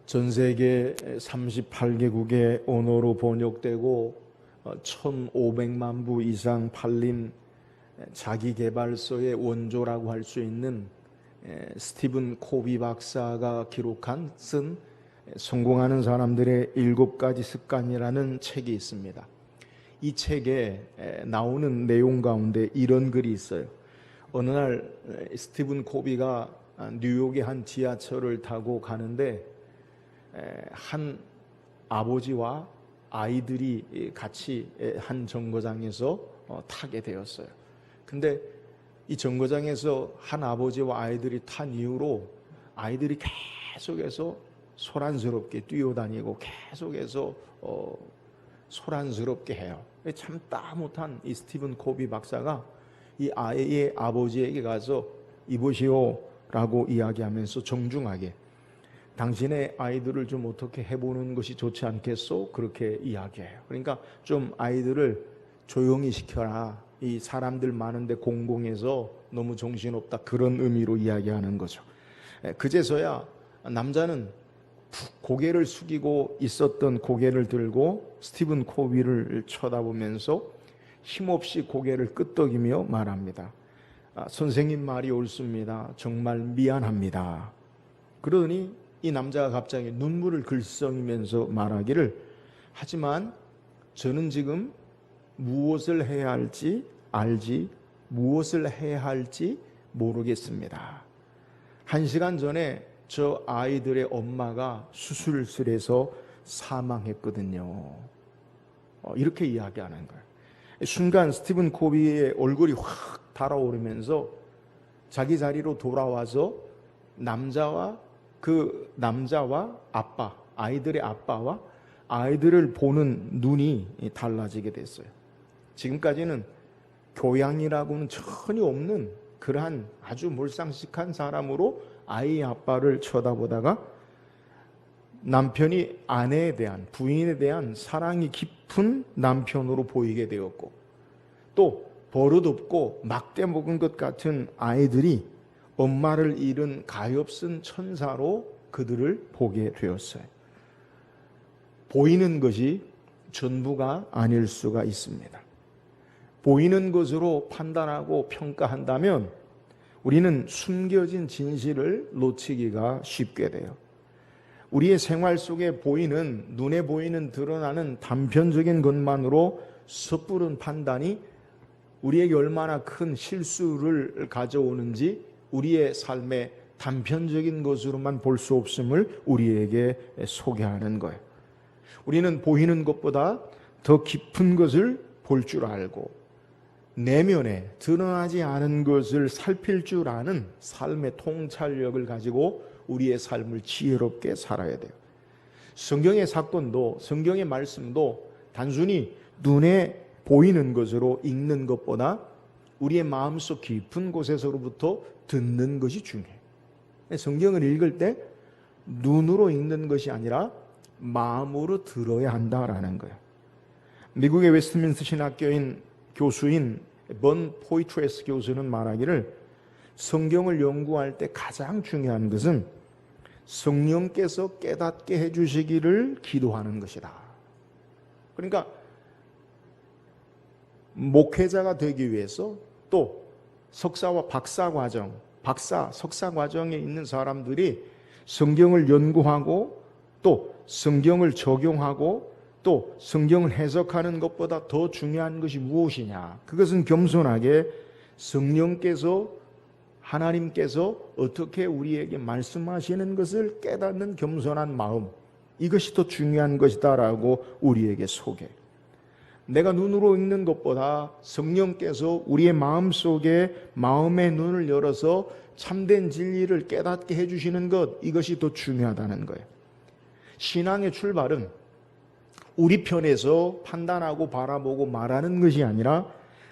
전 세계 38개국의 언어로 번역되고 1,500만 부 이상 팔린 자기계발서의 원조라고 할 수 있는 스티븐 코비 박사가 쓴 성공하는 사람들의 7가지 습관이라는 책이 있습니다. 이 책에 나오는 내용 가운데 이런 글이 있어요. 어느 날 스티븐 코비가 뉴욕의 한 지하철을 타고 가는데 한 아버지와 아이들이 같이 한 정거장에서 타게 되었어요. 근데 이 정거장에서 한 아버지와 아이들이 탄 이후로 아이들이 계속해서 소란스럽게 뛰어다니고 계속해서 소란스럽게 해요. 참다 못한 이 스티븐 코비 박사가 이 아이의 아버지에게 가서 이보시오 라고 이야기하면서 정중하게 당신의 아이들을 좀 어떻게 해보는 것이 좋지 않겠소? 그렇게 이야기해요. 그러니까 좀 아이들을 조용히 시켜라. 이 사람들 많은데 공공해서 너무 정신없다. 그런 의미로 이야기하는 거죠. 그제서야 남자는 고개를 숙이고 있었던 고개를 들고 스티븐 코비를 쳐다보면서 힘없이 고개를 끄덕이며 말합니다. 선생님 말이 옳습니다. 정말 미안합니다. 그러더니 이 남자가 갑자기 눈물을 글썽이면서 말하기를 하지만 저는 지금 무엇을 해야 할지 알지 무엇을 해야 할지 모르겠습니다. 1시간 전에 저 아이들의 엄마가 수술실에서 사망했거든요. 이렇게 이야기하는 거예요. 순간 스티븐 코비의 얼굴이 확 달아오르면서 자기 자리로 돌아와서 남자와 아빠, 아이들의 아빠와 아이들을 보는 눈이 달라지게 됐어요. 지금까지는 교양이라고는 전혀 없는 그러한 아주 몰상식한 사람으로 아이의 아빠를 쳐다보다가 남편이 아내에 대한, 부인에 대한 사랑이 깊은 남편으로 보이게 되었고, 또 버릇없고 막대 먹은 것 같은 아이들이 엄마를 잃은 가엾은 천사로 그들을 보게 되었어요. 보이는 것이 전부가 아닐 수가 있습니다. 보이는 것으로 판단하고 평가한다면 우리는 숨겨진 진실을 놓치기가 쉽게 돼요. 우리의 생활 속에 보이는, 눈에 보이는 드러나는 단편적인 것만으로 섣부른 판단이 우리에게 얼마나 큰 실수를 가져오는지 우리의 삶의 단편적인 것으로만 볼 수 없음을 우리에게 소개하는 거예요. 우리는 보이는 것보다 더 깊은 것을 볼 줄 알고 내면에 드러나지 않은 것을 살필 줄 아는 삶의 통찰력을 가지고 우리의 삶을 지혜롭게 살아야 돼요. 성경의 사건도 성경의 말씀도 단순히 눈에 보이는 것으로 읽는 것보다 우리의 마음속 깊은 곳에서로부터 듣는 것이 중요해요. 성경을 읽을 때 눈으로 읽는 것이 아니라 마음으로 들어야 한다라는 거예요. 미국의 웨스트민스터 신학교인 교수인 번 포이트레스 교수는 말하기를 성경을 연구할 때 가장 중요한 것은 성령께서 깨닫게 해주시기를 기도하는 것이다. 그러니까 목회자가 되기 위해서 또 석사와 박사 과정, 석사 과정에 있는 사람들이 성경을 연구하고 또 성경을 적용하고 또 성경을 해석하는 것보다 더 중요한 것이 무엇이냐? 그것은 겸손하게 성령께서 하나님께서 어떻게 우리에게 말씀하시는 것을 깨닫는 겸손한 마음, 이것이 더 중요한 것이다라고 우리에게 소개. 내가 눈으로 읽는 것보다 성령께서 우리의 마음속에 마음의 눈을 열어서 참된 진리를 깨닫게 해주시는 것, 이것이 더 중요하다는 거예요. 신앙의 출발은 우리 편에서 판단하고 바라보고 말하는 것이 아니라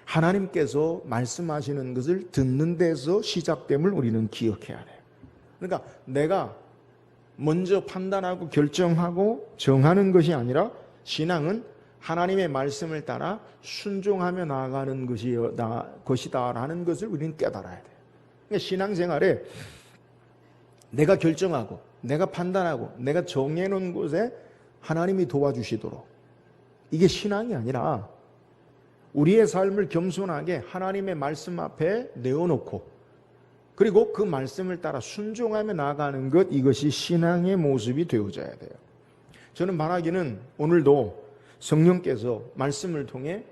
하나님께서 말씀하시는 것을 듣는 데서 시작됨을 우리는 기억해야 돼요. 그러니까 내가 먼저 판단하고 결정하고 정하는 것이 아니라 신앙은 하나님의 말씀을 따라 순종하며 나아가는 것이다라는 것을 우리는 깨달아야 돼요. 그러니까 신앙생활에 내가 결정하고 내가 판단하고 내가 정해놓은 곳에 하나님이 도와주시도록, 이게 신앙이 아니라 우리의 삶을 겸손하게 하나님의 말씀 앞에 내어놓고 그리고 그 말씀을 따라 순종하며 나아가는 것, 이것이 신앙의 모습이 되어져야 돼요. 저는 말하기는 오늘도 성령께서 말씀을 통해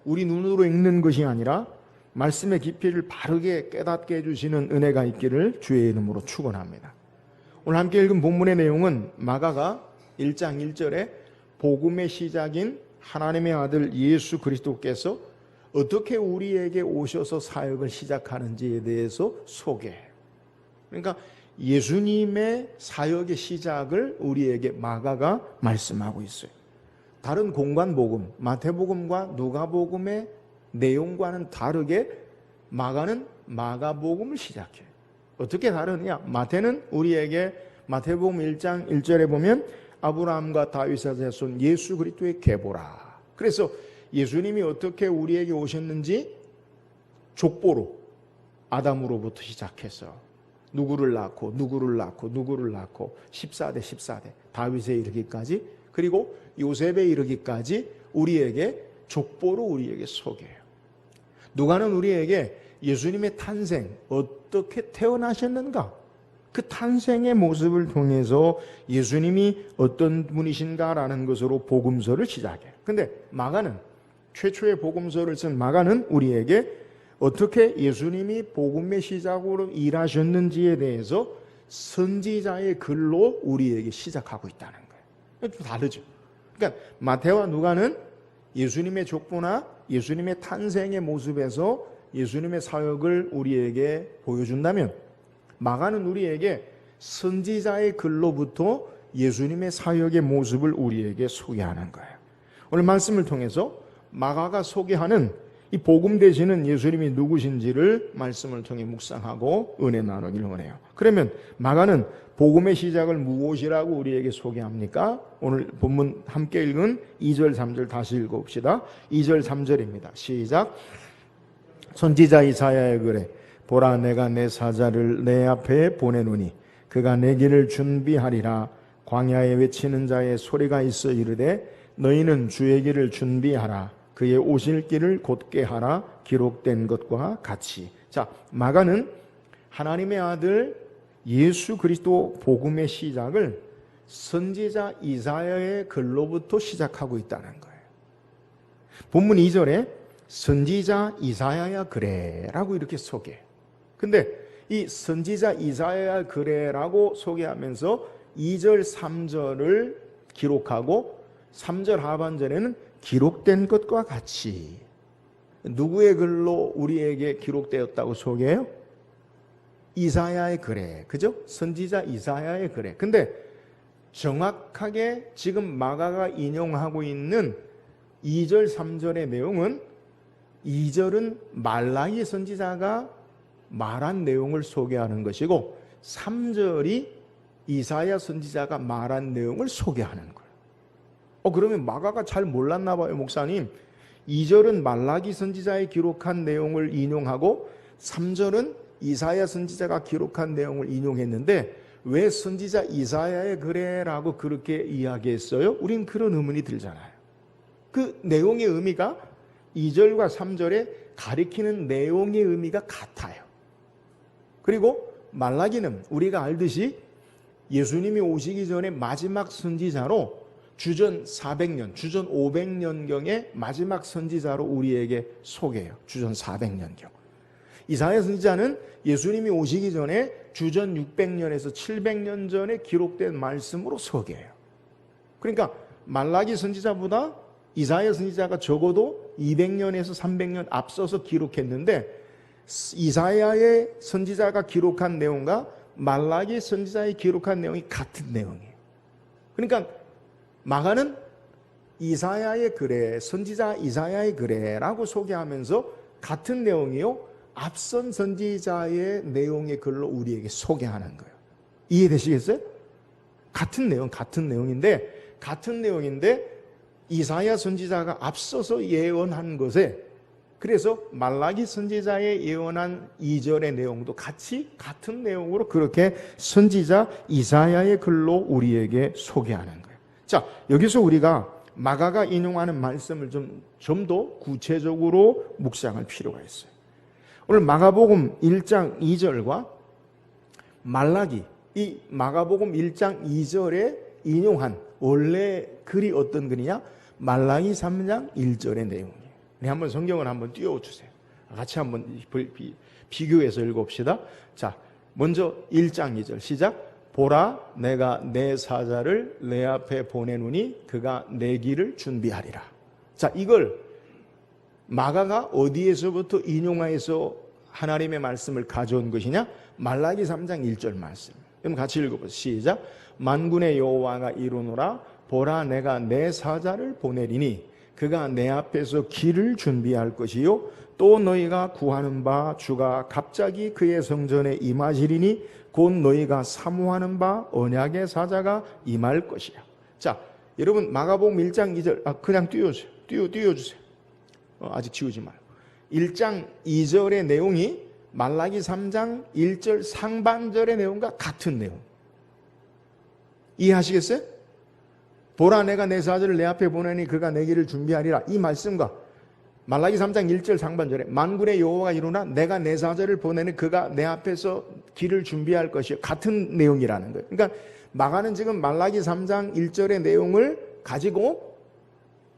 우리 눈으로 읽는 것이 아니라 말씀의 깊이를 바르게 깨닫게 해주시는 은혜가 있기를 주의 이름으로 축원합니다. 오늘 함께 읽은 본문의 내용은 마가가 1장 1절에 복음의 시작인 하나님의 아들 예수 그리스도께서 어떻게 우리에게 오셔서 사역을 시작하는지에 대해서 소개해요. 그러니까 예수님의 사역의 시작을 우리에게 마가가 말씀하고 있어요. 다른 공관복음, 마태복음과 누가복음의 내용과는 다르게 마가는 마가복음을 시작해요. 어떻게 다르냐? 마태는 우리에게 마태복음 1장 1절에 보면 아브라함과 다윗의 자손 예수 그리스도의 계보라. 그래서 예수님이 어떻게 우리에게 오셨는지 족보로 아담으로부터 시작해서 누구를 낳고 누구를 낳고 누구를 낳고 14대 14대 다윗에 이르기까지, 그리고 요셉에 이르기까지 우리에게 족보로 우리에게 소개해요. 누가는 우리에게 예수님의 탄생, 어떻게 태어나셨는가, 그 탄생의 모습을 통해서 예수님이 어떤 분이신가라는 것으로 복음서를 시작해요. 근데 마가는, 최초의 복음서를 쓴 마가는 우리에게 어떻게 예수님이 복음의 시작으로 일하셨는지에 대해서 선지자의 글로 우리에게 시작하고 있다는 거예요. 좀 다르죠. 그러니까 마태와 누가는 예수님의 족보나 예수님의 탄생의 모습에서 예수님의 사역을 우리에게 보여준다면, 마가는 우리에게 선지자의 글로부터 예수님의 사역의 모습을 우리에게 소개하는 거예요. 오늘 말씀을 통해서 마가가 소개하는 이 복음 되시는 예수님이 누구신지를 말씀을 통해 묵상하고 은혜 나누기를 원해요. 그러면 마가는 복음의 시작을 무엇이라고 우리에게 소개합니까? 오늘 본문 함께 읽은 2절 3절 다시 읽어봅시다. 2절 3절입니다. 시작. 선지자 이사야의 글에 보라, 내가 내 사자를 내 앞에 보내노니 그가 내 길을 준비하리라. 광야에 외치는 자의 소리가 있어 이르되 너희는 주의 길을 준비하라. 그의 오실 길을 곧게 하라. 기록된 것과 같이. 자, 마가는 하나님의 아들 예수 그리스도 복음의 시작을 선지자 이사야의 글로부터 시작하고 있다는 거예요. 본문 2절에 선지자 이사야야 그래라고 이렇게 소개해요. 근데 이 선지자 이사야야 그래라고 소개하면서 2절 3절을 기록하고 3절 하반절에는 기록된 것과 같이, 누구의 글로 우리에게 기록되었다고 소개해요? 이사야의 글에, 그죠? 선지자 이사야의 글에. 근데 정확하게 지금 마가가 인용하고 있는 2절 3절의 내용은, 2절은 말라기 선지자가 말한 내용을 소개하는 것이고 3절이 이사야 선지자가 말한 내용을 소개하는 거예요. 그러면 마가가 잘 몰랐나 봐요, 목사님. 2절은 말라기 선지자의 기록한 내용을 인용하고 3절은 이사야 선지자가 기록한 내용을 인용했는데 왜 선지자 이사야의 글에라고 그렇게 이야기했어요? 우린 그런 의문이 들잖아요. 그 내용의 의미가 2절과 3절에 가리키는 내용의 의미가 같아요. 그리고 말라기는 우리가 알듯이 예수님이 오시기 전에 마지막 선지자로 주전 400년, 주전 500년경의 마지막 선지자로 우리에게 소개해요. 주전 400년경. 이사야 선지자는 예수님이 오시기 전에 주전 600년에서 700년 전에 기록된 말씀으로 소개해요. 그러니까 말라기 선지자보다 이사야 선지자가 적어도 200년에서 300년 앞서서 기록했는데 이사야의 선지자가 기록한 내용과 말라기 선지자의 기록한 내용이 같은 내용이에요. 그러니까 마가는 이사야의 글에, 선지자 이사야의 글에라고 소개하면서 같은 내용이요, 앞선 선지자의 내용의 글로 우리에게 소개하는 거예요. 이해되시겠어요? 같은 내용인데 이사야 선지자가 앞서서 예언한 것에 그래서 말라기 선지자의 예언한 2절의 내용도 같은 내용으로 그렇게 선지자 이사야의 글로 우리에게 소개하는 거예요. 자, 여기서 우리가 마가가 인용하는 말씀을 좀 더 구체적으로 묵상할 필요가 있어요. 오늘 마가복음 1장 2절과 말라기, 이 마가복음 1장 2절에 인용한 원래 글이 어떤 글이냐? 말라기 3장 1절의 내용이에요. 우리 한번 성경을 한번 띄워주세요. 같이 한번 비교해서 읽어봅시다. 자, 먼저 1장 2절 시작. 보라, 내가 내 사자를 내 앞에 보내노니 그가 내 길을 준비하리라. 자, 이걸 마가가 어디에서부터 인용해서 하나님의 말씀을 가져온 것이냐? 말라기 3장 1절 말씀. 그럼 같이 읽어보세요. 시작. 만군의 여호와가 이르노라. 보라, 내가 내 사자를 보내리니 그가 내 앞에서 길을 준비할 것이요 또 너희가 구하는 바 주가 갑자기 그의 성전에 임하시리니 곧 너희가 사모하는 바 언약의 사자가 임할 것이야. 자, 여러분 마가복음 1장 2절 그냥 띄워주세요. 아직 지우지 말고 1장 2절의 내용이 말라기 3장 1절 상반절의 내용과 같은 내용. 이해하시겠어요? 보라, 내가 내 사자를 내 앞에 보내니 그가 내 길을 준비하리라. 이 말씀과 말라기 3장 1절 상반절에 만군의 여호와가 이르노라. 내가 내 사자를 보내니 그가 내 앞에서 길을 준비할 것이요. 같은 내용이라는 거예요. 그러니까 마가는 지금 말라기 3장 1절의 내용을 가지고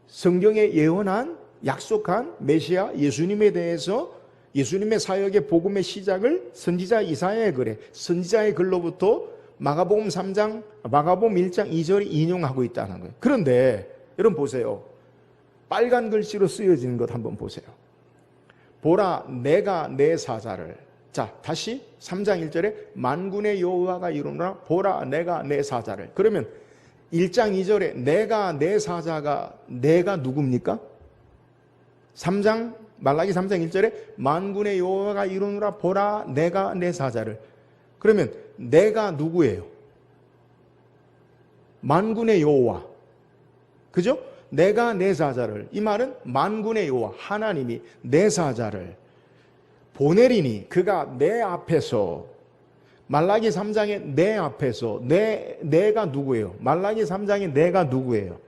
성경에 예언한 약속한 메시아 예수님에 대해서 예수님의 사역의 복음의 시작을 선지자 이사야의 글에 선지자의 글로부터 마가복음 1장 2절이 인용하고 있다는 거예요. 그런데 여러분 보세요. 빨간 글씨로 쓰여진 것 한번 보세요. 보라, 내가 내 사자를. 자, 다시 3장 1절에 만군의 여호와가 이르노라. 보라, 내가 내 사자를. 그러면 1장 2절에 내가 내 사자가 내가 누굽니까? 말라기 3장 1절에 만군의 여호와가 이르노라. 보라, 내가 내 사자를. 그러면 내가 누구예요? 만군의 여호와. 그죠? 내가 내 사자를. 이 말은 만군의 여호와 하나님이 내 사자를 보내리니 그가 내 앞에서. 말라기 3장에 내 앞에서 내가 누구예요? 말라기 3장에 내가 누구예요?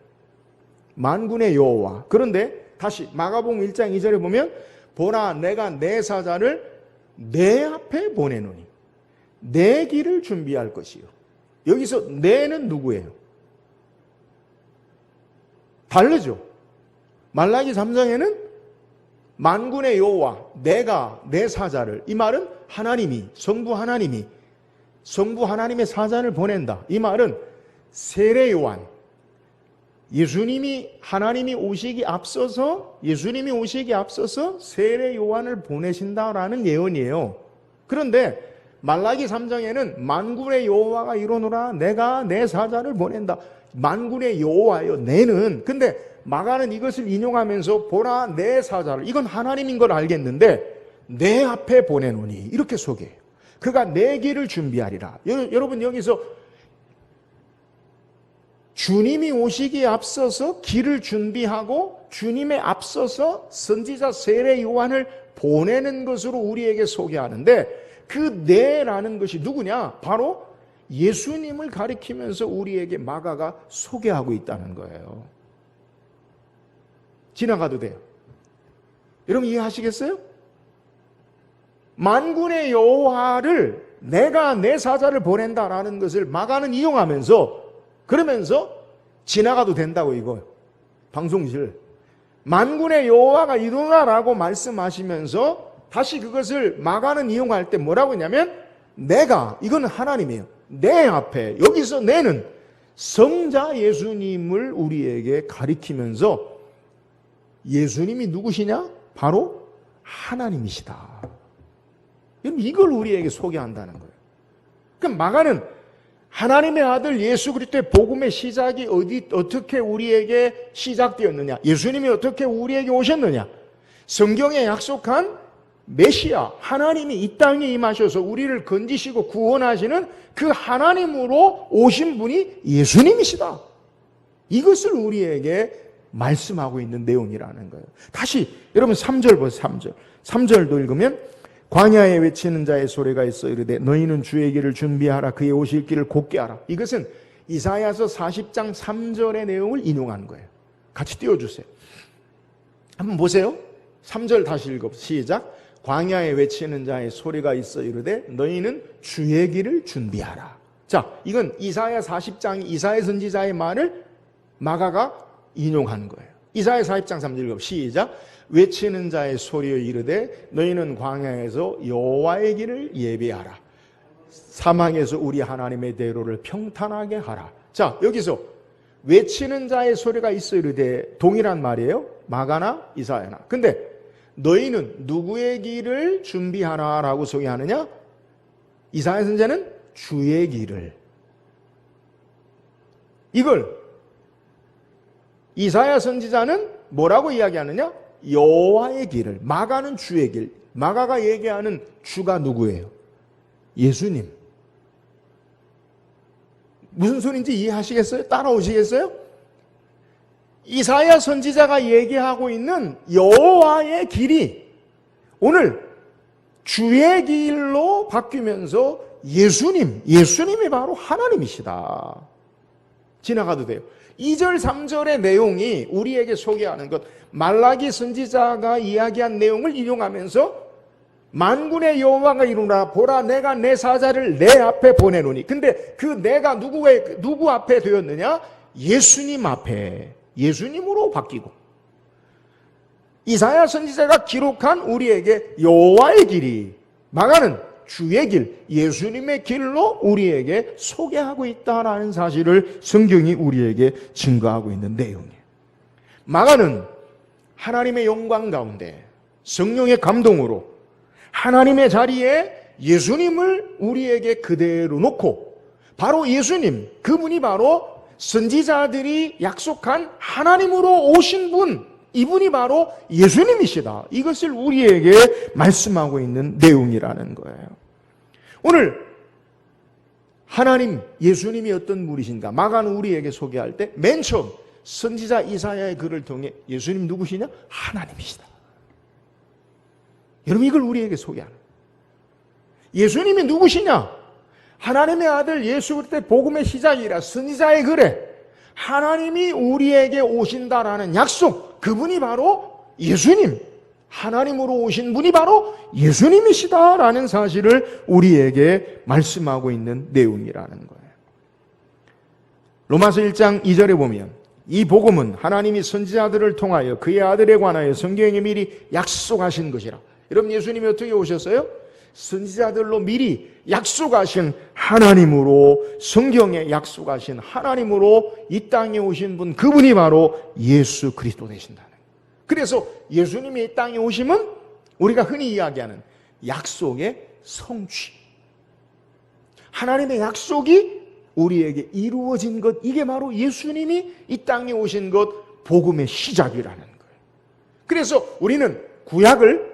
만군의 여호와. 그런데 다시 마가복음 1장 2절에 보면 보라, 내가 내 사자를 내 앞에 보내노니 내 길을 준비할 것이요. 여기서 내는 누구예요? 다르죠. 말라기 3장에는 만군의 여호와, 내가 내 사자를. 이 말은 하나님이 성부 하나님의 사자를 보낸다. 이 말은 세례 요한, 하나님이 오시기 앞서서 세례 요한을 보내신다라는 예언이에요. 그런데 말라기 3장에는 만군의 여호와가 이르노라. 내가 내 사자를 보낸다. 만군의 여호와요, 내는. 근데 마가는 이것을 인용하면서 보라, 내 사자를. 이건 하나님인 걸 알겠는데 내 앞에 보내노니 이렇게 소개해요. 그가 내 길을 준비하리라. 여러분 여기서 주님이 오시기에 앞서서 길을 준비하고 주님에 앞서서 선지자 세례 요한을 보내는 것으로 우리에게 소개하는데 그 내라는 것이 누구냐? 바로 예수님을 가리키면서 우리에게 마가가 소개하고 있다는 거예요. 지나가도 돼요. 여러분 이해하시겠어요? 만군의 여호와를 내가 내 사자를 보낸다라는 것을 마가는 이용하면서 그러면서 지나가도 된다고 이거예요. 방송실. 만군의 여호와가 이르노라라고 말씀하시면서 다시 그것을 마가는 이용할 때 뭐라고 했냐면 내가, 이거는 하나님이에요. 내 앞에, 여기서 내는 성자 예수님을 우리에게 가리키면서 예수님이 누구시냐? 바로 하나님이시다. 이걸 우리에게 소개한다는 거예요. 그럼 마가는 하나님의 아들 예수 그리스도의 복음의 시작이 어떻게 우리에게 시작되었느냐? 예수님이 어떻게 우리에게 오셨느냐? 성경에 약속한 메시아, 하나님이 이 땅에 임하셔서 우리를 건지시고 구원하시는 그 하나님으로 오신 분이 예수님이시다. 이것을 우리에게 말씀하고 있는 내용이라는 거예요. 다시 여러분 3절 보세요. 3절. 3절도 읽으면 광야에 외치는 자의 소리가 있어 이르되 너희는 주의 길을 준비하라 그의 오실 길을 곧게 하라. 이것은 이사야서 40장 3절의 내용을 인용한 거예요. 같이 띄워주세요. 한번 보세요. 3절 다시 읽어. 시작. 광야에 외치는 자의 소리가 있어 이르되 너희는 주의 길을 준비하라. 자, 이건 이사야 40장 이사야 선지자의 말을 마가가 인용한 거예요. 이사야 40장 3절 읽어. 시작. 외치는 자의 소리여 이르되 너희는 광야에서 여호와의 길을 예비하라. 사망에서 우리 하나님의 대로를 평탄하게 하라. 자, 여기서 외치는 자의 소리가 있어 이르되 동일한 말이에요. 마가나 이사야나. 근데 너희는 누구의 길을 준비하라라고 소개하느냐? 이사야 선지자는 주의 길을. 이걸 이사야 선지자는 뭐라고 이야기하느냐? 여호와의 길을. 마가는 주의 길. 마가가 얘기하는 주가 누구예요? 예수님. 무슨 소리인지 이해하시겠어요? 따라오시겠어요? 이사야 선지자가 얘기하고 있는 여호와의 길이 오늘 주의 길로 바뀌면서 예수님이 바로 하나님이시다. 지나가도 돼요. 2절 3절의 내용이 우리에게 소개하는 것, 말라기 선지자가 이야기한 내용을 인용하면서 만군의 여호와가 이루나 보라 내가 내 사자를 내 앞에 보내노니. 근데 그 내가 누구 앞에 되었느냐? 예수님 앞에, 예수님으로 바뀌고, 이사야 선지자가 기록한 우리에게 여호와의 길이, 마가는 주의 길, 예수님의 길로 우리에게 소개하고 있다라는 사실을 성경이 우리에게 증거하고 있는 내용이에요. 마가는 하나님의 영광 가운데 성령의 감동으로 하나님의 자리에 예수님을 우리에게 그대로 놓고, 바로 예수님, 그분이 바로 선지자들이 약속한 하나님으로 오신 분, 이분이 바로 예수님이시다. 이것을 우리에게 말씀하고 있는 내용이라는 거예요. 오늘 하나님, 예수님이 어떤 분이신가? 마가는 우리에게 소개할 때 맨 처음 선지자 이사야의 글을 통해 예수님 누구시냐? 하나님이시다. 여러분, 이걸 우리에게 소개하는, 예수님이 누구시냐? 하나님의 아들 예수 그리스도의 복음의 시작이라 선지자의 글에 하나님이 우리에게 오신다라는 약속, 그분이 바로 예수님, 하나님으로 오신 분이 바로 예수님이시다라는 사실을 우리에게 말씀하고 있는 내용이라는 거예요. 로마서 1장 2절에 보면 이 복음은 하나님이 선지자들을 통하여 그의 아들에 관하여 성경에 미리 약속하신 것이라. 여러분, 예수님이 어떻게 오셨어요? 선지자들로 미리 약속하신 하나님으로, 성경에 약속하신 하나님으로 이 땅에 오신 분, 그분이 바로 예수 그리스도 되신다는 거예요. 그래서 예수님이 이 땅에 오심은 우리가 흔히 이야기하는 약속의 성취, 하나님의 약속이 우리에게 이루어진 것, 이게 바로 예수님이 이 땅에 오신 것, 복음의 시작이라는 거예요. 그래서 우리는 구약을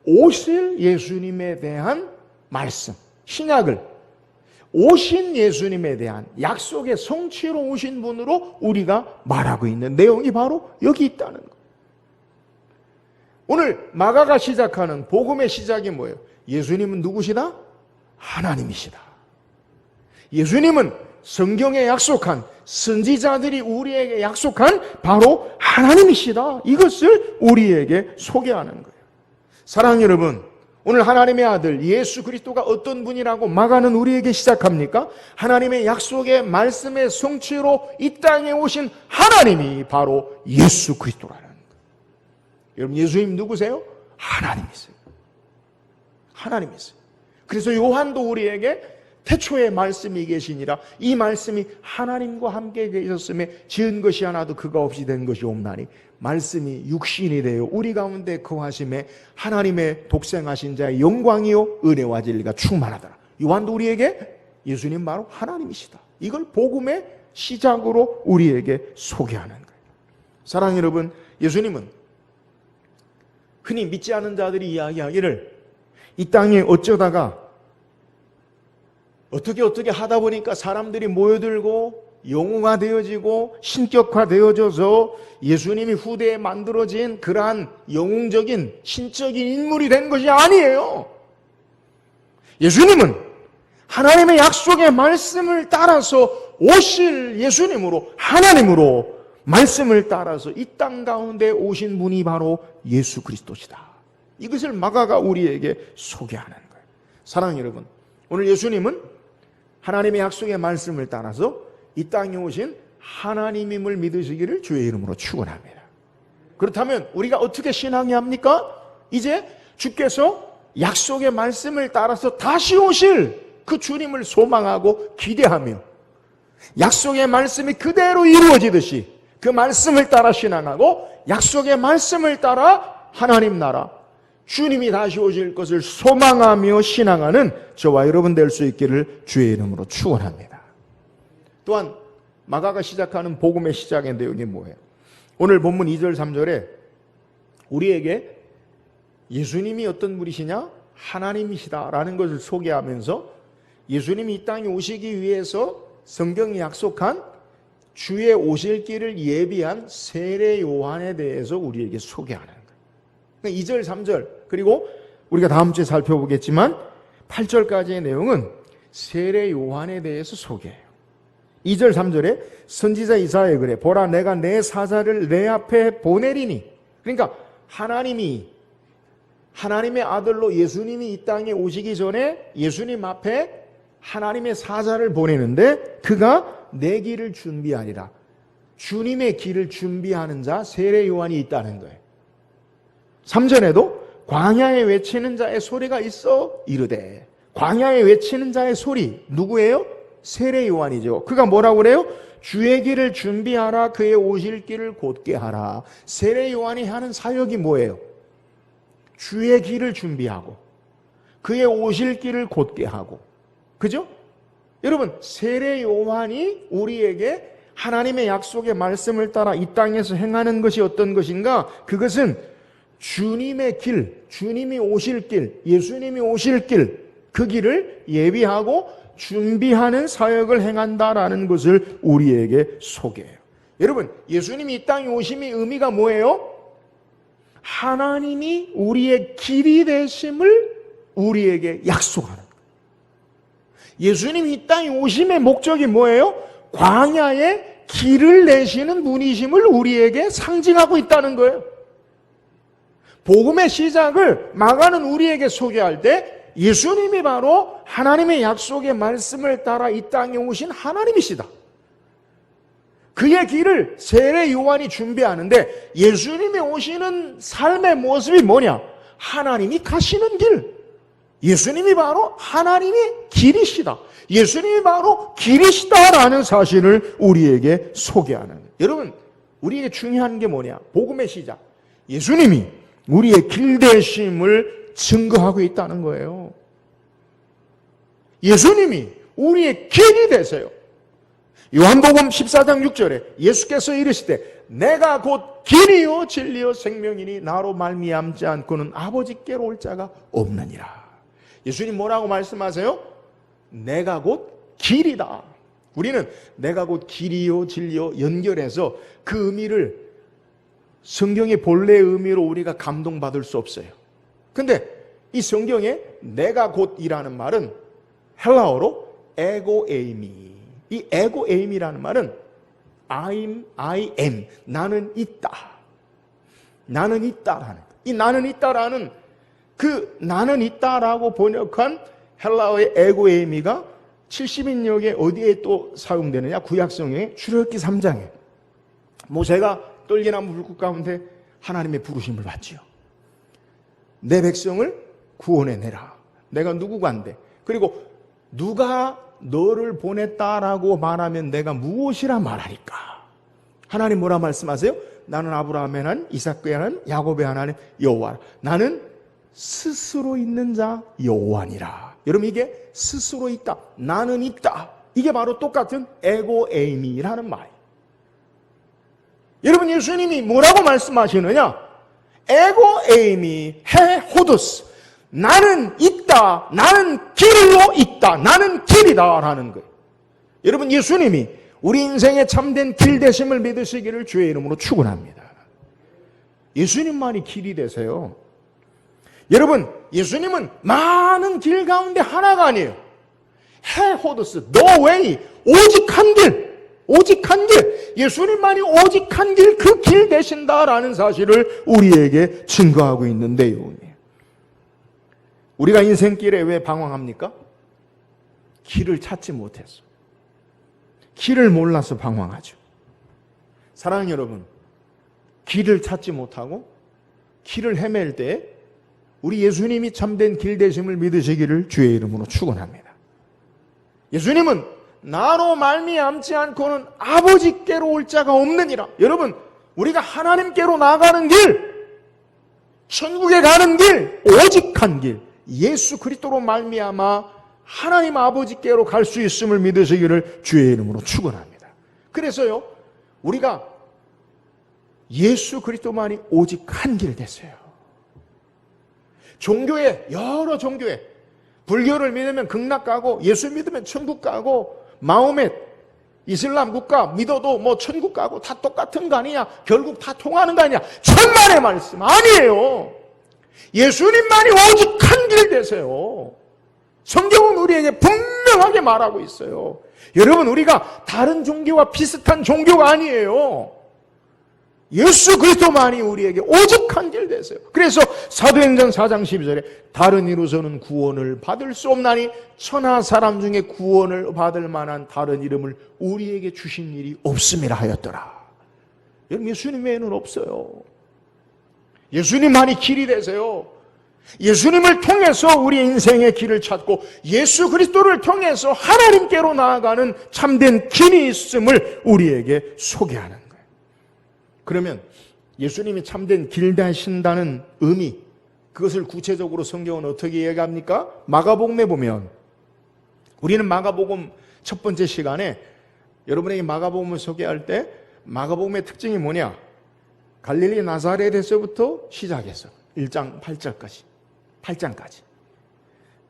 오실 예수님에 대한 말씀, 신약을 오신 예수님에 대한 약속의 성취로 오신 분으로 우리가 말하고 있는 내용이 바로 여기 있다는 거예요. 오늘 마가가 시작하는 복음의 시작이 뭐예요? 예수님은 누구시다? 하나님이시다. 예수님은 성경에 약속한, 선지자들이 우리에게 약속한 바로 하나님이시다. 이것을 우리에게 소개하는 거예요. 사랑하는 여러분, 오늘 하나님의 아들 예수 그리스도가 어떤 분이라고 마가는 우리에게 시작합니까? 하나님의 약속의 말씀의 성취로 이 땅에 오신 하나님이 바로 예수 그리스도라는 거예요. 여러분, 예수님 누구세요? 하나님이세요. 하나님이세요. 그래서 요한도 우리에게 태초에 말씀이 계시니라, 이 말씀이 하나님과 함께 계셨음에 지은 것이 하나도 그가 없이 된 것이 없나니 말씀이 육신이 되어 우리 가운데 거하심에 하나님의 독생하신 자의 영광이요 은혜와 진리가 충만하더라. 요한도 우리에게 예수님 바로 하나님이시다, 이걸 복음의 시작으로 우리에게 소개하는 거예요. 사랑하는 여러분, 예수님은 흔히 믿지 않은 자들이 이야기하기를 이 땅에 어쩌다가 어떻게 하다 보니까 사람들이 모여들고 영웅화 되어지고 신격화 되어져서 예수님이 후대에 만들어진 그러한 영웅적인 신적인 인물이 된 것이 아니에요. 예수님은 하나님의 약속의 말씀을 따라서 오실 예수님으로, 하나님으로 말씀을 따라서 이 땅 가운데 오신 분이 바로 예수 그리스도시다. 이것을 마가가 우리에게 소개하는 거예요. 사랑하는 여러분, 오늘 예수님은 하나님의 약속의 말씀을 따라서 이 땅에 오신 하나님임을 믿으시기를 주의 이름으로 축원합니다. 그렇다면 우리가 어떻게 신앙해야 합니까? 이제 주께서 약속의 말씀을 따라서 다시 오실 그 주님을 소망하고 기대하며 약속의 말씀이 그대로 이루어지듯이 그 말씀을 따라 신앙하고 약속의 말씀을 따라 하나님 나라 주님이 다시 오실 것을 소망하며 신앙하는 저와 여러분 될 수 있기를 주의 이름으로 축원합니다. 또한 마가가 시작하는 복음의 시작의 내용이 뭐예요? 오늘 본문 2절 3절에 우리에게 예수님이 어떤 분이시냐? 하나님이시다라는 것을 소개하면서 예수님이 이 땅에 오시기 위해서 성경이 약속한 주의 오실 길을 예비한 세례 요한에 대해서 우리에게 소개하는 거예요. 2절 3절 그리고 우리가 다음 주에 살펴보겠지만 8절까지의 내용은 세례 요한에 대해서 소개해요. 2절 3절에 선지자 이사야에 그래 보라 내가 내 사자를 내 앞에 보내리니, 그러니까 하나님의 아들로 예수님이 이 땅에 오시기 전에 예수님 앞에 하나님의 사자를 보내는데 그가 내 길을 준비하리라. 주님의 길을 준비하는 자 세례 요한이 있다는 거예요. 3절에도 광야에 외치는 자의 소리가 있어 이르되, 광야에 외치는 자의 소리 누구예요? 세례 요한이죠. 그가 뭐라고 그래요? 주의 길을 준비하라, 그의 오실 길을 곧게 하라. 세례 요한이 하는 사역이 뭐예요? 주의 길을 준비하고 그의 오실 길을 곧게 하고, 그죠? 여러분, 세례 요한이 우리에게 하나님의 약속의 말씀을 따라 이 땅에서 행하는 것이 어떤 것인가? 그것은 주님의 길, 주님이 오실 길, 예수님이 오실 길, 그 길을 예비하고 준비하는 사역을 행한다라는 것을 우리에게 소개해요. 여러분, 예수님이 이 땅에 오심의 의미가 뭐예요? 하나님이 우리의 길이 되심을 우리에게 약속하는 거예요. 예수님이 이 땅에 오심의 목적이 뭐예요? 광야에 길을 내시는 분이심을 우리에게 상징하고 있다는 거예요. 복음의 시작을 마가는 우리에게 소개할 때 예수님이 바로 하나님의 약속의 말씀을 따라 이 땅에 오신 하나님이시다. 그의 길을 세례 요한이 준비하는데 예수님이 오시는 삶의 모습이 뭐냐? 하나님이 가시는 길. 예수님이 바로 하나님의 길이시다. 예수님이 바로 길이시다라는 사실을 우리에게 소개하는. 여러분, 우리에게 중요한 게 뭐냐? 복음의 시작. 예수님이 우리의 길 되심을 증거하고 있다는 거예요. 예수님이 우리의 길이 되세요. 요한복음 14장 6절에 예수께서 이르시되 내가 곧 길이요 진리요 생명이니 나로 말미암지 않고는 아버지께로 올 자가 없느니라. 예수님 뭐라고 말씀하세요? 내가 곧 길이다. 우리는 내가 곧 길이요 진리요 연결해서 그 의미를 성경의 본래의 의미로 우리가 감동받을 수 없어요. 근데 이 성경에 내가 곧이라는 말은 헬라어로 에고에이미. 이 에고에이미라는 말은 I am, 나는 있다. 나는 있다라는, 이 나는 있다라는 그 나는 있다라고 번역한 헬라어의 에고에이미가 70인역에 어디에 또 사용되느냐? 구약성경의 출애굽기 3장에 모세가 떨기나무 불꽃 가운데 하나님의 부르심을 받지요. 내 백성을 구원해내라. 내가 누구간데, 그리고 누가 너를 보냈다라고 말하면 내가 무엇이라 말하니까? 하나님 뭐라 말씀하세요? 나는 아브라함의 하나님, 이삭의 하나님, 야곱의 하나님 여호와. 나는 스스로 있는 자 여호와니라. 여러분, 이게 스스로 있다, 나는 있다, 이게 바로 똑같은 에고에이미라는 말이에요. 여러분, 예수님이 뭐라고 말씀하시느냐? 에고에이미 해 호도스, 나는 있다, 나는 길로 있다, 나는 길이다 라는 거예요. 여러분, 예수님이 우리 인생의 참된 길 되심을 믿으시기를 주의 이름으로 축원합니다. 예수님만이 길이 되세요. 여러분, 예수님은 많은 길 가운데 하나가 아니에요. 헤호드스, no way, 오직 한 길, 오직 한 길. 예수님만이 오직 한 길, 그 길 되신다라는 사실을 우리에게 증거하고 있는데요. 우리가 인생길에 왜 방황합니까? 길을 찾지 못해서. 길을 몰라서 방황하죠. 사랑하는 여러분, 길을 찾지 못하고 길을 헤맬 때 우리 예수님이 참된 길 되심을 믿으시기를 주의 이름으로 축원합니다. 예수님은 나로 말미암지 않고는 아버지께로 올 자가 없느니라. 여러분, 우리가 하나님께로 나가는 길, 천국에 가는 길, 오직 한 길, 예수 그리스도로 말미암아 하나님 아버지께로 갈 수 있음을 믿으시기를 주의 이름으로 축원합니다. 그래서요, 우리가 예수 그리스도만이 오직 한 길 됐어요. 종교에, 여러 종교에, 불교를 믿으면 극락 가고, 예수 믿으면 천국 가고, 마호멧, 이슬람 국가 믿어도 뭐 천국 가고 다 똑같은 거 아니냐? 결국 다 통하는 거 아니냐? 천만의 말씀 아니에요. 예수님만이 오직 한 길 되세요. 성경은 우리에게 분명하게 말하고 있어요. 여러분, 우리가 다른 종교와 비슷한 종교가 아니에요. 예수 그리스도만이 우리에게 오직 한 길 되세요. 그래서 사도행전 4장 12절에 다른 이로서는 구원을 받을 수 없나니 천하 사람 중에 구원을 받을 만한 다른 이름을 우리에게 주신 일이 없음이라 하였더라. 여러분, 예수님 외에는 없어요. 예수님만이 길이 되세요. 예수님을 통해서 우리 인생의 길을 찾고 예수 그리스도를 통해서 하나님께로 나아가는 참된 길이 있음을 우리에게 소개하는 거예요. 그러면 예수님이 참된 길 되신다는 의미, 그것을 구체적으로 성경은 어떻게 이야기합니까? 마가복음에 보면, 우리는 마가복음 첫 번째 시간에 여러분에게 마가복음을 소개할 때 마가복음의 특징이 뭐냐? 갈릴리 나사렛에서부터 시작해서 1장 8장까지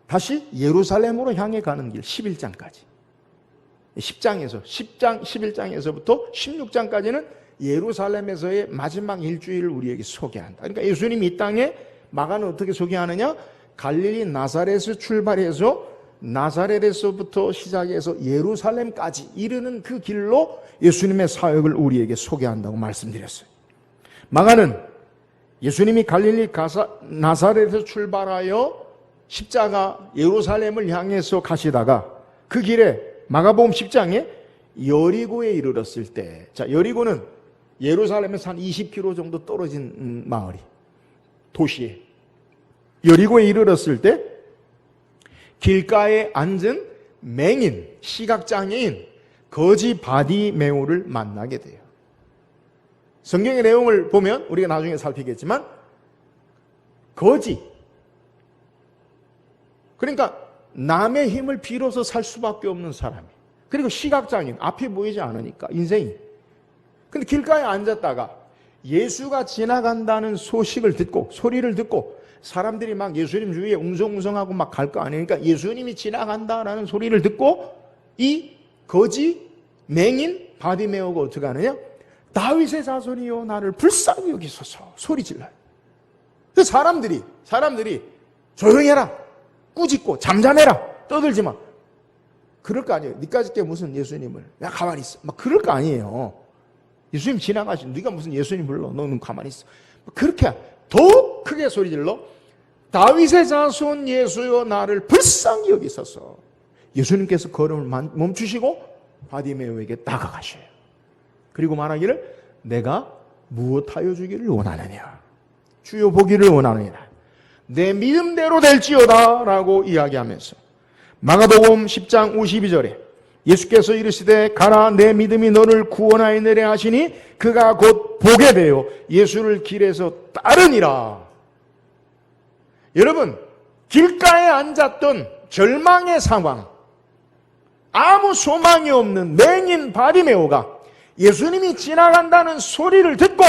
다시 예루살렘으로 향해 가는 길 11장까지 10장 11장에서부터 16장까지는 예루살렘에서의 마지막 일주일을 우리에게 소개한다. 그러니까 예수님이 이 땅에 마가는 어떻게 소개하느냐? 갈릴리 나사렛에서 출발해서 나사렛에서부터 시작해서 예루살렘까지 이르는 그 길로 예수님의 사역을 우리에게 소개한다고 말씀드렸어요. 마가는 예수님이 갈릴리 나사렛에서 출발하여 십자가 예루살렘을 향해서 가시다가 그 길에 마가복음 10장에 여리고에 이르렀을 때, 자, 여리고는 예루살렘에서 한 20km 정도 떨어진 마을이, 도시에. 여리고에 이르렀을 때 길가에 앉은 맹인, 시각장애인 거지 바디메오를 만나게 돼요. 성경의 내용을 보면 우리가 나중에 살피겠지만 거지, 그러니까 남의 힘을 빌어서 살 수밖에 없는 사람이, 그리고 시각장애인, 앞이 보이지 않으니까 인생이. 근데 길가에 앉았다가 예수가 지나간다는 소식을 듣고, 소리를 듣고 사람들이 막 예수님 주위에 웅성웅성하고 막 갈 거 아니니까 예수님이 지나간다라는 소리를 듣고 이 거지 맹인 바디메오가 어떻게 하느냐? 다윗의 자손이여 나를 불쌍히 여기소서 소리 질러요. 그 사람들이 조용히 해라, 꾸짖고 잠잠해라, 떠들지 마. 그럴 거 아니에요. 니까짓 게 무슨 예수님을, 야 가만히 있어, 막 그럴 거 아니에요. 예수님 지나가신, 네가 무슨 예수님 불러, 너는 가만히 있어. 그렇게 더 크게 소리 질러 다윗의 자손 예수여 나를 불쌍히 여기소서. 예수님께서 걸음을 멈추시고 바디메오에게 다가가셔요. 그리고 말하기를 내가 무엇하여 주기를 원하느냐? 주여 보기를 원하느냐? 내 믿음대로 될지어다 라고 이야기하면서 마가복음 10장 52절에 예수께서 이르시되 가라 내 믿음이 너를 구원하였느냐 하시니 그가 곧 보게 되어 예수를 길에서 따르니라. 여러분, 길가에 앉았던 절망의 상황, 아무 소망이 없는 맹인 바디메오가 예수님이 지나간다는 소리를 듣고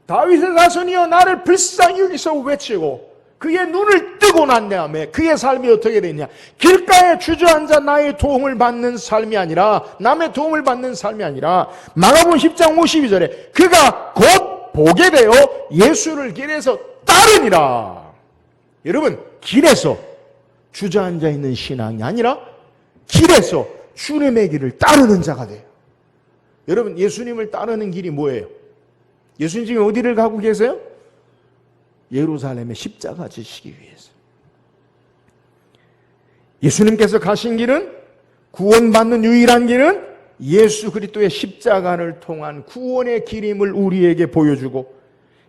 다윗의 자손이여 나를 불쌍히 여기서 외치고 그의 눈을 뜨고 난 다음에 그의 삶이 어떻게 되냐? 길가에 주저앉아 나의 도움을 받는 삶이 아니라, 남의 도움을 받는 삶이 아니라, 마가복음 10장 52절에 그가 곧 보게 되어 예수를 길에서 따르니라. 여러분, 길에서 주저앉아 있는 신앙이 아니라 길에서 주님의 길을 따르는 자가 돼요. 여러분, 예수님을 따르는 길이 뭐예요? 예수님 지금 어디를 가고 계세요? 예루살렘의 십자가 지시기 위해서. 예수님께서 가신 길은, 구원받는 유일한 길은 예수 그리스도의 십자가를 통한 구원의 길임을 우리에게 보여주고,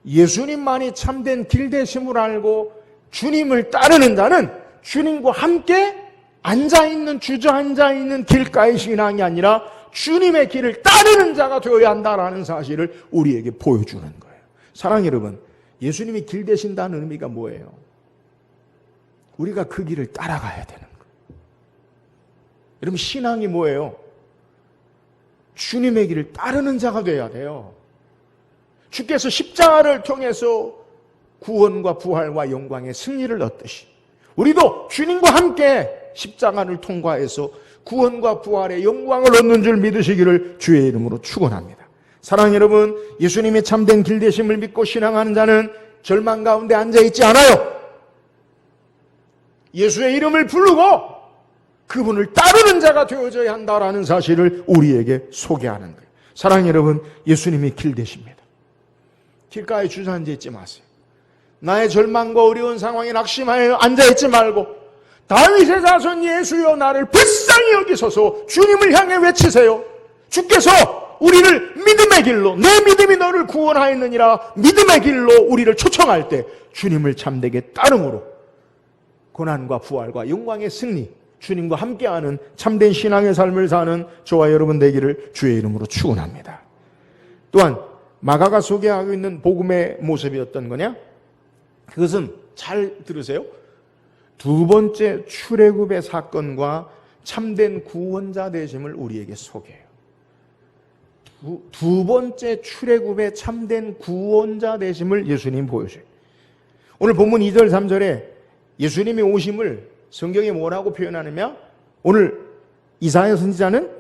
예수님만이 참된 길 되심을 알고 주님을 따르는 자는 주님과 함께 앉아있는, 주저앉아있는 길가의 신앙이 아니라 주님의 길을 따르는 자가 되어야 한다라는 사실을 우리에게 보여주는 거예요. 사랑하는 여러분, 예수님이 길 되신다는 의미가 뭐예요? 우리가 그 길을 따라가야 되는 거예요. 여러분, 신앙이 뭐예요? 주님의 길을 따르는 자가 되어야 돼요. 주께서 십자가를 통해서 구원과 부활과 영광의 승리를 얻듯이 우리도 주님과 함께 십자가를 통과해서 구원과 부활의 영광을 얻는 줄 믿으시기를 주의 이름으로 축원합니다. 사랑하는 여러분, 예수님의 참된 길 되심을 믿고 신앙하는 자는 절망 가운데 앉아있지 않아요. 예수의 이름을 부르고 그분을 따르는 자가 되어져야 한다라는 사실을 우리에게 소개하는 거예요. 사랑하는 여러분, 예수님이 길 되십니다. 길가에 주저앉아 있지 마세요. 나의 절망과 어려운 상황에 낙심하여 앉아있지 말고 다윗의 자손 예수여 나를 불쌍히 여기소서 주님을 향해 외치세요. 주께서 우리를 믿음의 길로, 내 믿음이 너를 구원하였느니라 믿음의 길로 우리를 초청할 때 주님을 참되게 따름으로 고난과 부활과 영광의 승리, 주님과 함께하는 참된 신앙의 삶을 사는 저와 여러분 되기를 주의 이름으로 축원합니다. 또한 마가가 소개하고 있는 복음의 모습이 어떤 거냐? 그것은 잘 들으세요. 두 번째 출애굽의 사건과 참된 구원자 되심을 우리에게 소개해요. 두 번째 출애굽의 참된 구원자 되심을 예수님 보여줘요. 오늘 본문 2절 3절에 예수님이 오심을 성경이 뭐라고 표현하느냐? 오늘 이사야 선지자는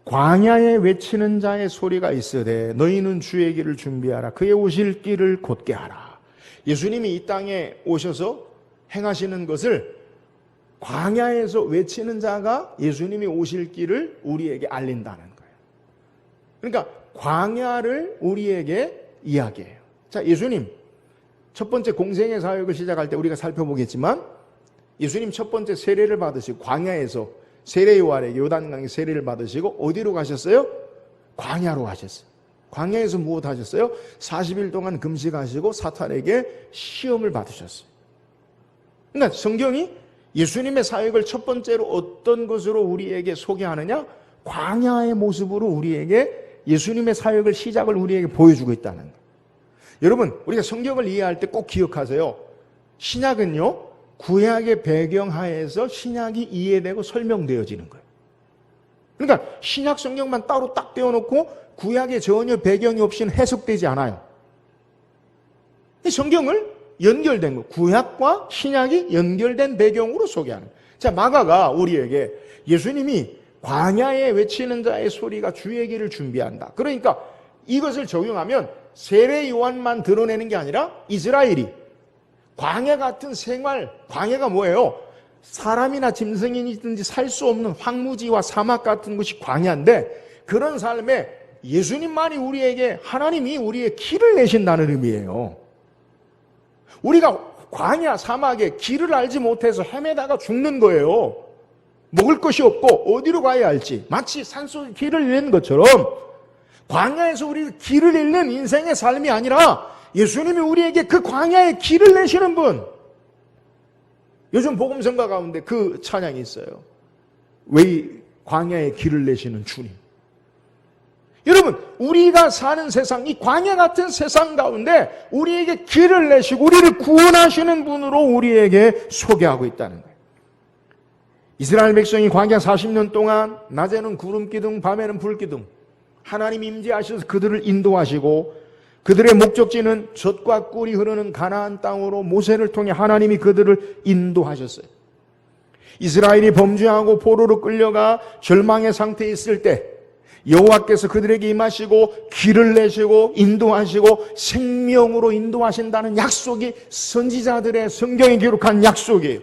광야에 외치는 자의 소리가 있으되 너희는 주의 길을 준비하라. 그의 오실 길을 곧게 하라. 예수님이 이 땅에 오셔서 행하시는 것을 광야에서 외치는 자가 예수님이 오실 길을 우리에게 알린다는 거예요. 그러니까 광야를 우리에게 이야기해요. 자, 예수님 첫 번째 공생의 사역을 시작할 때 우리가 살펴보겠지만 예수님 첫 번째 세례를 받으시고 광야에서 세례 요한에게 요단강에 세례를 받으시고 어디로 가셨어요? 광야로 가셨어요. 광야에서 무엇 하셨어요? 40일 동안 금식하시고 사탄에게 시험을 받으셨어요. 그러니까 성경이 예수님의 사역을 첫 번째로 어떤 것으로 우리에게 소개하느냐? 광야의 모습으로 우리에게 예수님의 사역을 시작을 우리에게 보여주고 있다는 거예요. 여러분, 우리가 성경을 이해할 때 꼭 기억하세요. 신약은요, 구약의 배경하에서 신약이 이해되고 설명되어지는 거예요. 그러니까 신약 성경만 따로 딱 떼어놓고 구약에 전혀 배경이 없이는 해석되지 않아요. 이 성경을 연결된 거, 구약과 신약이 연결된 배경으로 소개하는 거예요. 자, 마가가 우리에게 예수님이 광야에 외치는 자의 소리가 주의 길을 준비한다. 그러니까 이것을 적용하면 세례 요한만 드러내는 게 아니라 이스라엘이 광야 같은 생활, 광야가 뭐예요? 사람이나 짐승이든지 살 수 없는 황무지와 사막 같은 것이 광야인데 그런 삶에 예수님만이 우리에게, 하나님이 우리의 길을 내신다는 의미예요. 우리가 광야, 사막에 길을 알지 못해서 헤매다가 죽는 거예요. 먹을 것이 없고 어디로 가야 할지 마치 산속 길을 잃는 것처럼 광야에서 우리 길을 잃는 인생의 삶이 아니라 예수님이 우리에게 그 광야의 길을 내시는 분. 요즘 복음성가 가운데 그 찬양이 있어요. 왜 광야의 길을 내시는 주님. 여러분, 우리가 사는 세상, 이 광야 같은 세상 가운데 우리에게 길을 내시고 우리를 구원하시는 분으로 우리에게 소개하고 있다는 거예요. 이스라엘 백성이 광야 40년 동안 낮에는 구름 기둥, 밤에는 불 기둥, 하나님 임재하셔서 그들을 인도하시고 그들의 목적지는 젖과 꿀이 흐르는 가나안 땅으로 모세를 통해 하나님이 그들을 인도하셨어요. 이스라엘이 범죄하고 포로로 끌려가 절망의 상태에 있을 때 여호와께서 그들에게 임하시고 길을 내시고 인도하시고 생명으로 인도하신다는 약속이 선지자들의 성경에 기록한 약속이에요.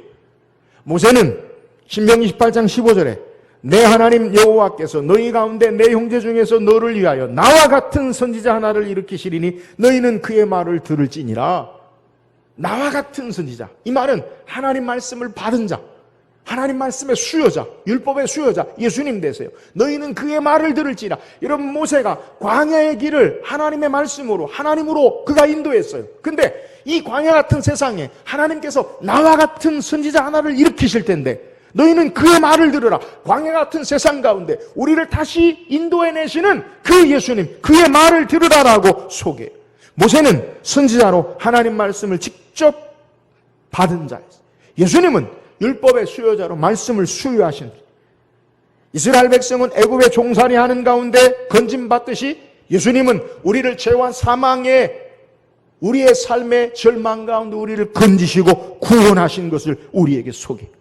모세는 신명기 18장 15절에 내 하나님 여호와께서 너희 가운데 내 형제 중에서 너를 위하여 나와 같은 선지자 하나를 일으키시리니 너희는 그의 말을 들을지니라. 나와 같은 선지자. 이 말은 하나님 말씀을 받은 자, 하나님 말씀의 수요자, 율법의 수요자, 예수님 되세요. 너희는 그의 말을 들을지라. 여러분, 모세가 광야의 길을 하나님의 말씀으로, 하나님으로 그가 인도했어요. 근데 이 광야 같은 세상에 하나님께서 나와 같은 선지자 하나를 일으키실 텐데 너희는 그의 말을 들으라. 광야 같은 세상 가운데 우리를 다시 인도해내시는 그 예수님, 그의 말을 들으라라고 소개해요. 모세는 선지자로 하나님 말씀을 직접 받은 자였어요. 예수님은 율법의 수요자로 말씀을 수요하신 분. 이스라엘 백성은 애굽에 종살이 하는 가운데 건짐받듯이 예수님은 우리를 죄와 사망의 우리의 삶의 절망 가운데 우리를 건지시고 구원하신 것을 우리에게 소개해요.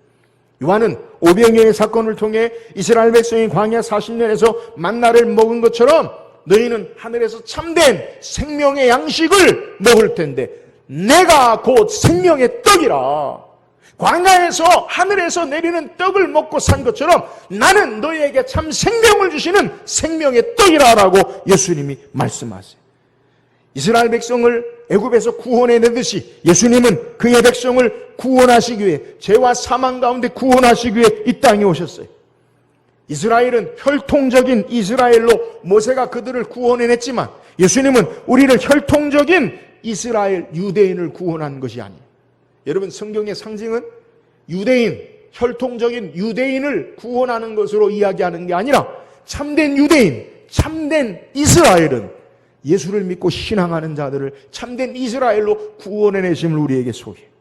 요한은 오병이어의 사건을 통해 이스라엘 백성이 광야 40년에서 만나를 먹은 것처럼 너희는 하늘에서 참된 생명의 양식을 먹을 텐데 내가 곧 생명의 떡이라. 광야에서 하늘에서 내리는 떡을 먹고 산 것처럼 나는 너희에게 참 생명을 주시는 생명의 떡이라라고 예수님이 말씀하세요. 이스라엘 백성을 애굽에서 구원해내듯이 예수님은 그의 백성을 구원하시기 위해 죄와 사망 가운데 구원하시기 위해 이 땅에 오셨어요. 이스라엘은 혈통적인 이스라엘로 모세가 그들을 구원해냈지만 예수님은 우리를 혈통적인 이스라엘 유대인을 구원한 것이 아니에요. 여러분, 성경의 상징은 유대인, 혈통적인 유대인을 구원하는 것으로 이야기하는 게 아니라 참된 유대인, 참된 이스라엘은 예수를 믿고 신앙하는 자들을 참된 이스라엘로 구원해내심을 우리에게 소개해요.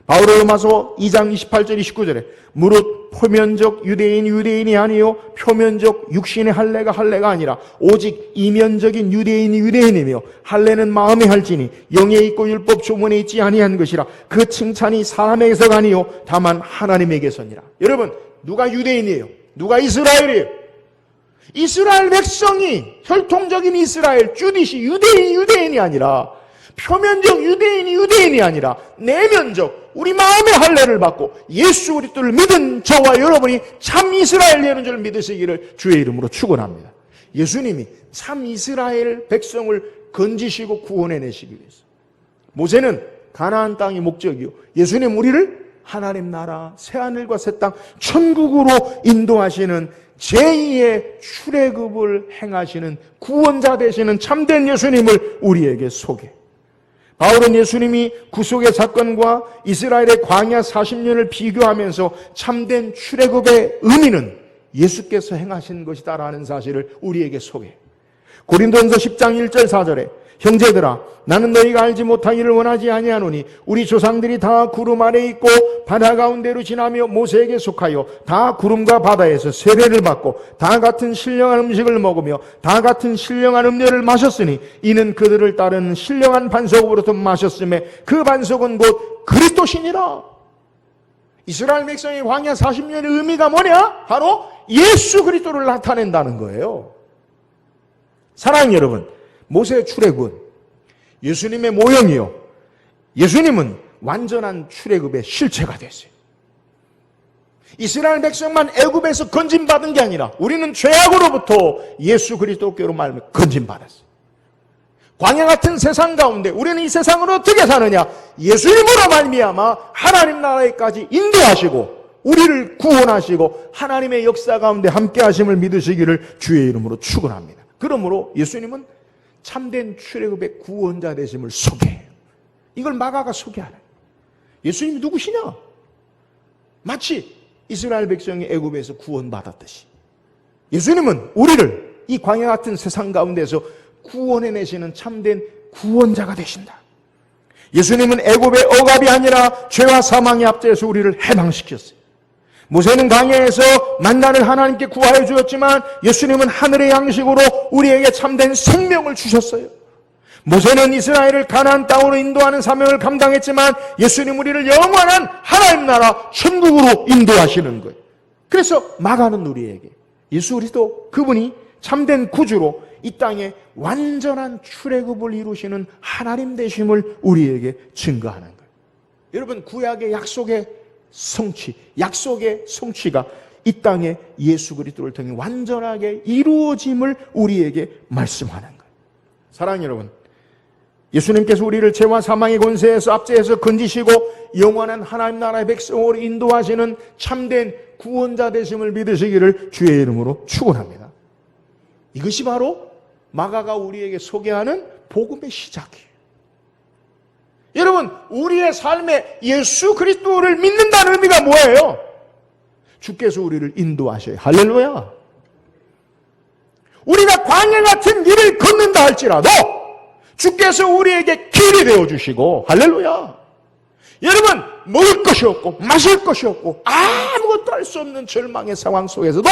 바울은 로마서 2장 28절 29절에 무릇 표면적 유대인이 아니요 표면적 육신의 할례가 아니라 오직 이면적인 유대인이 유대인이며 할례는 마음에 할지니 영에 있고 율법 조문에 있지 아니한 것이라. 그 칭찬이 사람에게서가 아니요 다만 하나님에게서니라. 여러분, 누가 유대인이에요? 누가 이스라엘이에요? 이스라엘 백성이 혈통적인 이스라엘 주디시 유대인이 아니라 표면적 유대인이 아니라 내면적 우리 마음의 할례를 받고 예수 그리스도를 믿은 저와 여러분이 참 이스라엘 되는 줄 믿으시기를 주의 이름으로 축원합니다. 예수님이 참 이스라엘 백성을 건지시고 구원해내시기 위해서. 모세는 가나안 땅이 목적이요 예수님 우리를 하나님 나라 새하늘과 새 땅 천국으로 인도하시는 제2의 출애굽을 행하시는 구원자 되시는 참된 예수님을 우리에게 소개. 바울은 예수님이 구속의 사건과 이스라엘의 광야 40년을 비교하면서 참된 출애굽의 의미는 예수께서 행하신 것이다라는 사실을 우리에게 소개해. 고린도전서 10장 1절 4절에 형제들아 나는 너희가 알지 못하기를 원하지 아니하노니 우리 조상들이 다 구름 아래 있고 바다 가운데로 지나며 모세에게 속하여 다 구름과 바다에서 세례를 받고 다 같은 신령한 음식을 먹으며 다 같은 신령한 음료를 마셨으니 이는 그들을 따르는 신령한 반석으로부터 마셨음에 그 반석은 곧 그리스도시니라. 이스라엘 백성의 광야 40년의 의미가 뭐냐? 바로 예수 그리스도를 나타낸다는 거예요. 사랑하는 여러분, 모세의 출애굽은 예수님의 모형이요 예수님은 완전한 출애굽의 실체가 됐어요. 이스라엘 백성만 애굽에서 건짐받은 게 아니라 우리는 죄악으로부터 예수 그리스도께로 말하며 건짐받았어요. 광야 같은 세상 가운데 우리는 이 세상을 어떻게 사느냐? 예수님으로 말미암아 하나님 나라에까지 인도하시고 우리를 구원하시고 하나님의 역사 가운데 함께 하심을 믿으시기를 주의 이름으로 축원합니다. 그러므로 예수님은 참된 출애굽의 구원자 되심을 소개해요. 이걸 마가가 소개하는 예수님이 누구시냐? 마치 이스라엘 백성이 애굽에서 구원받았듯이 예수님은 우리를 이 광야 같은 세상 가운데서 구원해내시는 참된 구원자가 되신다. 예수님은 애굽의 억압이 아니라 죄와 사망의 압제에서 우리를 해방시켰어요. 모세는 광야에서 만나를 하나님께 구하여 주었지만 예수님은 하늘의 양식으로 우리에게 참된 생명을 주셨어요. 모세는 이스라엘을 가나안 땅으로 인도하는 사명을 감당했지만 예수님 우리를 영원한 하나님 나라 천국으로 인도하시는 거예요. 그래서 마가는 우리에게 예수 그리스도 그분이 참된 구주로 이 땅에 완전한 출애굽을 이루시는 하나님 되심을 우리에게 증거하는 거예요. 여러분, 구약의 약속의 성취, 약속의 성취가 이 땅에 예수 그리스도를 통해 완전하게 이루어짐을 우리에게 말씀하는 거예요. 사랑하는 여러분, 예수님께서 우리를 죄와 사망의 권세에서 압제해서 건지시고 영원한 하나님 나라의 백성으로 인도하시는 참된 구원자 되심을 믿으시기를 주의 이름으로 축원합니다. 이것이 바로 마가가 우리에게 소개하는 복음의 시작이에요. 여러분, 우리의 삶에 예수 그리스도를 믿는다는 의미가 뭐예요? 주께서 우리를 인도하셔요. 할렐루야. 우리가 광야 같은 길을 걷는다 할지라도 주께서 우리에게 길이 되어주시고, 할렐루야. 여러분, 먹을 것이 없고 마실 것이 없고 아무것도 할 수 없는 절망의 상황 속에서도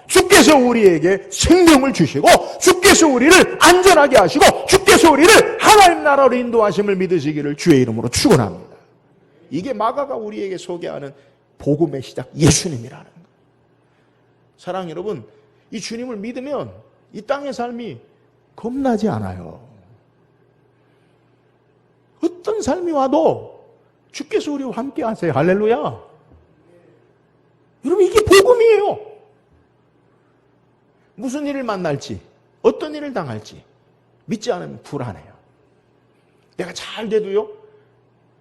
주께서 우리에게 생명을 주시고 주께서 우리를 안전하게 하시고 주께서 우리를 하나님 나라로 인도하심을 믿으시기를 주의 이름으로 축원합니다. 이게 마가가 우리에게 소개하는 복음의 시작, 예수님이라는 거예요. 사랑하는 여러분, 이 주님을 믿으면 이 땅의 삶이 겁나지 않아요. 어떤 삶이 와도 주께서 우리와 함께 하세요. 할렐루야. 여러분, 이게 복음이에요. 무슨 일을 만날지, 어떤 일을 당할지 믿지 않으면 불안해요. 내가 잘 돼도요,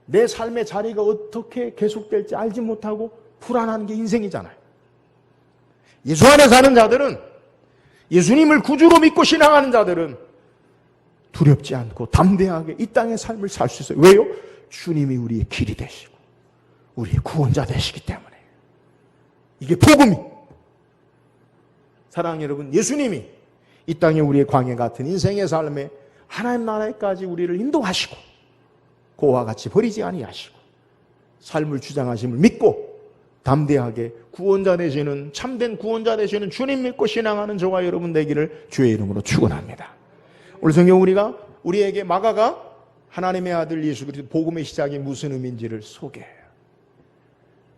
내 삶의 자리가 어떻게 계속될지 알지 못하고 불안한 게 인생이잖아요. 예수 안에 사는 자들은, 예수님을 구주로 믿고 신앙하는 자들은 두렵지 않고 담대하게 이 땅의 삶을 살 수 있어요. 왜요? 주님이 우리의 길이 되시고 우리의 구원자 되시기 때문에. 이게 복음이. 사랑하는 여러분, 예수님이 이 땅에 우리의 광야 같은 인생의 삶에 하나님 나라에까지 우리를 인도하시고 그와 같이 버리지 아니하시고 삶을 주장하심을 믿고 담대하게 구원자 되시는, 참된 구원자 되시는 주님 믿고 신앙하는 저와 여러분 되기를 주의 이름으로 축원합니다. 오늘 성경 우리에게 마가가 하나님의 아들 예수 그리스도 복음의 시작이 무슨 의미인지를 소개해요.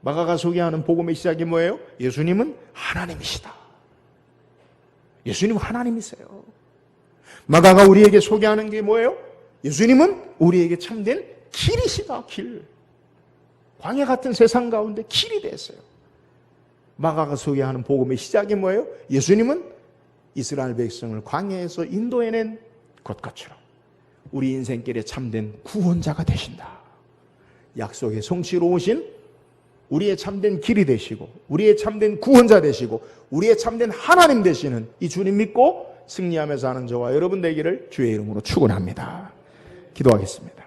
마가가 소개하는 복음의 시작이 뭐예요? 예수님은 하나님이시다. 예수님은 하나님이세요. 마가가 우리에게 소개하는 게 뭐예요? 예수님은 우리에게 참된 길이시다. 길. 광야 같은 세상 가운데 길이 되세요. 마가가 소개하는 복음의 시작이 뭐예요? 예수님은 이스라엘 백성을 광야에서 인도해낸 것처럼 우리 인생길에 참된 구원자가 되신다. 약속의 성취로 오신 우리의 참된 길이 되시고 우리의 참된 구원자 되시고 우리의 참된 하나님 되시는 이 주님 믿고 승리하며 사는 저와 여러분 되기를 주의 이름으로 축원합니다. 기도하겠습니다.